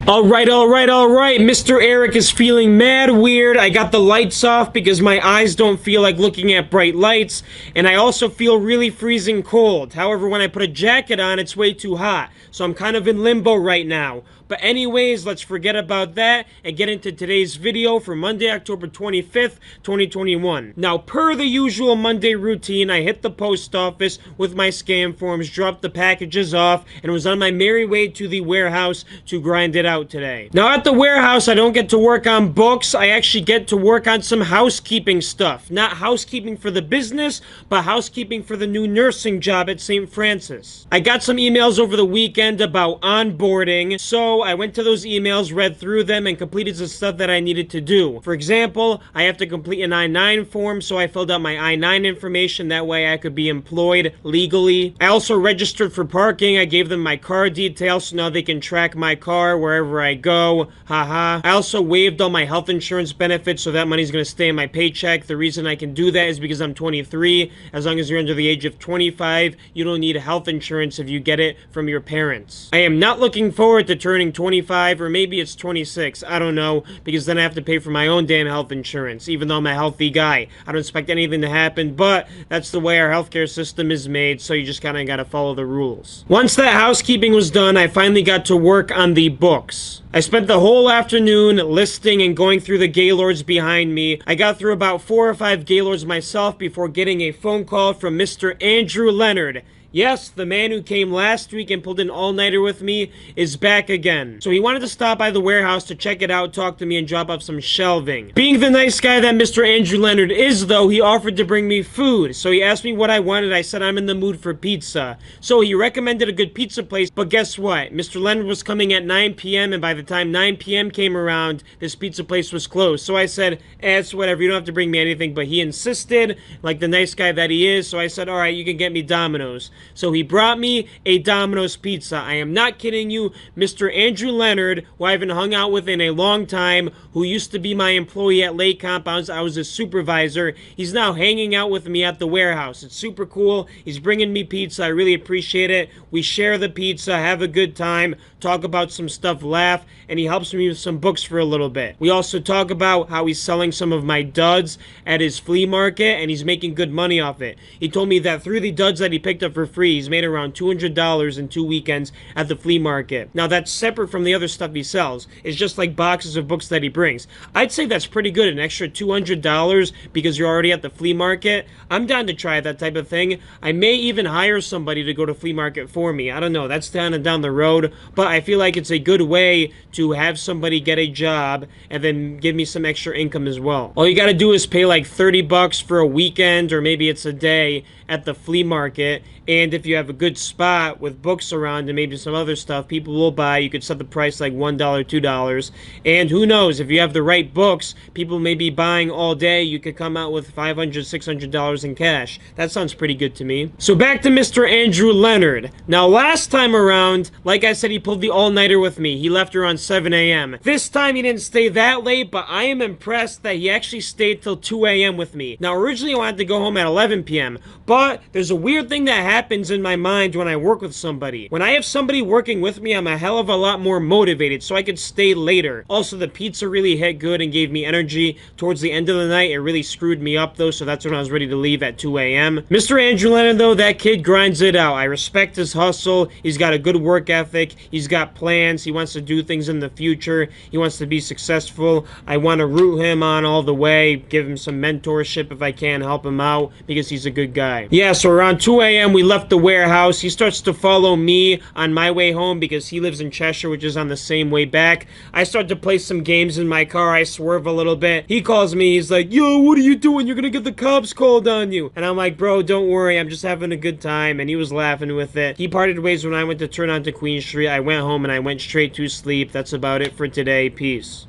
Alright, Mr. Eric is feeling mad weird. I got the lights off because my eyes don't feel like looking at bright lights, and I also feel really freezing cold. However, when I put a jacket on, it's way too hot, so I'm kind of in limbo right now. But anyways, let's forget about that and get into today's video for Monday, October 25th, 2021. Now, per the usual Monday routine, I hit the post office with my scam forms, dropped the packages off, and was on my merry way to the warehouse to grind it out today. Now, at the warehouse, I don't get to work on books. I actually get to work on some housekeeping stuff. Not housekeeping for the business, but housekeeping for the new nursing job at St. Francis. I got some emails over the weekend about onboarding, so I went to those emails, read through them, and completed the stuff that I needed to do. For example, I have to complete an I-9 form, so I filled out my I-9 information. That way I could be employed legally. I also registered for parking. I gave them my car details, so now they can track my car wherever I go. Haha. I also waived all my health insurance benefits, so that money's going to stay in my paycheck. The reason I can do that is because I'm 23. As long as you're under the age of 25, you don't need health insurance if you get it from your parents. I am not looking forward to turning 25, or maybe it's 26, I don't know, because then I have to pay for my own damn health insurance, even though I'm a healthy guy. I don't expect anything to happen, but that's the way our healthcare system is made, so you just kind of got to follow the rules. Once that housekeeping was done, I finally got to work on the books. I spent the whole afternoon listing and going through the Gaylords behind me. I got through about 4 or 5 Gaylords myself before getting a phone call from Mr. Andrew Leonard. Yes, the man who came last week and pulled an all-nighter with me is back again. So he wanted to stop by the warehouse to check it out, talk to me, and drop off some shelving. Being the nice guy that Mr. Andrew Leonard is, though, he offered to bring me food. So he asked me what I wanted. I said I'm in the mood for pizza. So he recommended a good pizza place, but guess what? Mr. Leonard was coming at 9 p.m., and by the time 9 p.m. came around, this pizza place was closed. So I said, it's whatever, you don't have to bring me anything, but he insisted, like the nice guy that he is, so I said, alright, you can get me Domino's. So he brought me a Domino's pizza. I am not kidding you. Mr. Andrew Leonard, who I haven't hung out with in a long time, who used to be my employee at Lake Compounds, I was his supervisor. He's now hanging out with me at the warehouse. It's super cool. He's bringing me pizza. I really appreciate it. We share the pizza, have a good time, talk about some stuff, laugh, and he helps me with some books for a little bit. We also talk about how he's selling some of my duds at his flea market, and he's making good money off it. He told me that through the duds that he picked up for free, he's made around $200 in 2 weekends at the flea market. Now, that's separate from the other stuff he sells. It's just like boxes of books that he brings. I'd say that's pretty good, an extra $200 because you're already at the flea market. I'm down to try that type of thing. I may even hire somebody to go to flea market for me. I don't know, that's down and down the road, but I feel like it's a good way to have somebody get a job and then give me some extra income as well. All you gotta do is pay like 30 bucks for a weekend, or maybe it's a day at the flea market, and if you have a good spot with books around and maybe some other stuff, people will buy. You could set the price like $1, $2, and who knows, if you have the right books, people may be buying all day. You could come out with $500, $600 in cash. That sounds pretty good to me. So back to Mr. Andrew Leonard. Now, last time around, like I said, he pulled the all-nighter with me. He left around 7 a.m. This time he didn't stay that late, but I am impressed that he actually stayed till 2 a.m. with me. Now, originally I wanted to go home at 11 p.m., but there's a weird thing that happens in my mind when I work with somebody. When I have somebody working with me, I'm a hell of a lot more motivated, so I could stay later. Also, the pizza really hit good and gave me energy towards the end of the night. It really screwed me up, though, so that's when I was ready to leave at 2 a.m. Mr. Andrew Leonard, though, that kid grinds it out. I respect his hustle. He's got a good work ethic. He's got plans. He wants to do things in the future. He wants to be successful. I want to root him on all the way, give him some mentorship if I can, help him out, because he's a good guy. Yeah, so around 2 a.m. we left the warehouse. He starts to follow me on my way home because he lives in Cheshire, which is on the same way back. I start to play some games in my car. I swerve a little bit. He calls me. He's like, yo, what are you doing? You're gonna get the cops called on you. And I'm like, bro, don't worry. I'm just having a good time. And he was laughing with it. He parted ways when I went to turn onto Queen Street. I went home and I went straight to sleep. That's about it for today. Peace.